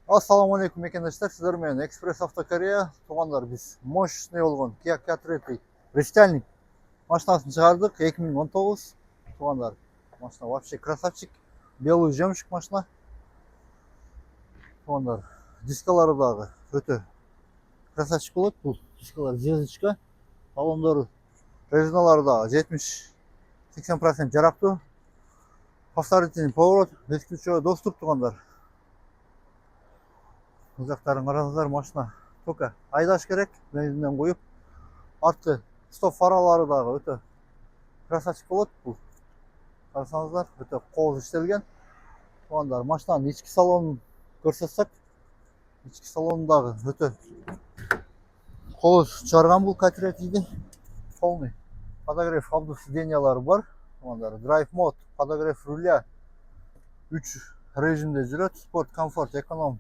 Ассаламу алейкум мекендештер, сіздер менен Экспресс Авто Корея. Туғандар, біз мощный болған Kia K3 рестайлинг машинасын шығардық 2019. Туғандар, машина вообще красавчик, белый жемчуг машина. Туғандар, дискалары дағы өте красавчик болады. Бұл дискалар звездочка, салондары резиналары дағы 70-80% жарақты. Повторительный поворот, бесключевой доступ. Туғандар, Ұзақтарын қараңыздар, машина только айдаш керек, бензиннен қойып. Артқы стоп фаралары дағы өте красавчик болады. Бұл қарасаңыздар, өте қол іштелген. Туғандар, машинаның ішкі салонын көрсетсек, ішкі салонындағы өте қол шығарған бұл K3-ді. Полный подогрев обдув сиденьялары бар. Туғандар, драйв мод, подогрев руля 3 режимде жүреді. Спорт, комфорт, эконом,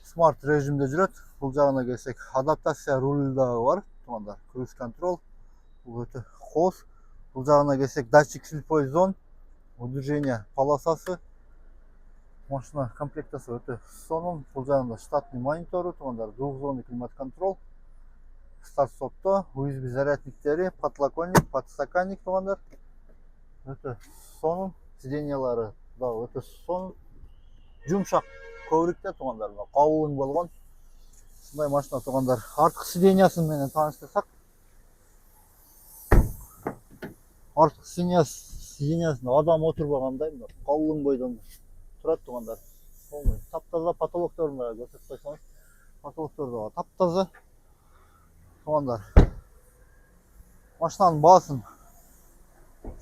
смарт режимде жүреді. Бұл жағына келсек, адаптация рульдағы бар. Туғандар, круиз контрол, бұл өте қос. Бұл жағына келсек, датчик слепой зон, движение полосасы. Машина комплектасы өте сонын. Бұл жағында штатный мониторы. Туғандар, двухзонный климат контрол, старт стопта, USB зарядниктері, подлокотник, подстаканник. Туғандар, өте сонын. Сиденьялары да өте сонын. Жұмшақ коврикте. Туғандар, қаулың болған. Бұндай машина. Туғандар, артқы сиденьясын менен таныштырсақ, артқы сиденьясында адам отырбағандай қаулың бойдан тұрады. Туғандар, таптаза. Потолокторында көрсетіп қойсаңыз, потолокторда таптаза. Туғандар, машинаның бағасын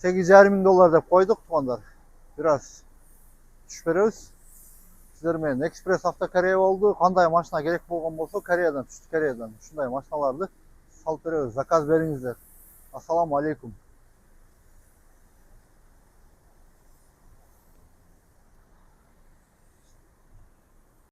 $8,500 деп қойдық. Туғандар, біраз түшіп береміз. Сіздер менен Экспресс Авто Корея болды. Қандай машина керек болған болса, Кореядан, түшті Кореядан ушундай машиналарды салып береміз. Заказ беріңіздер. Ассаламу алейкум.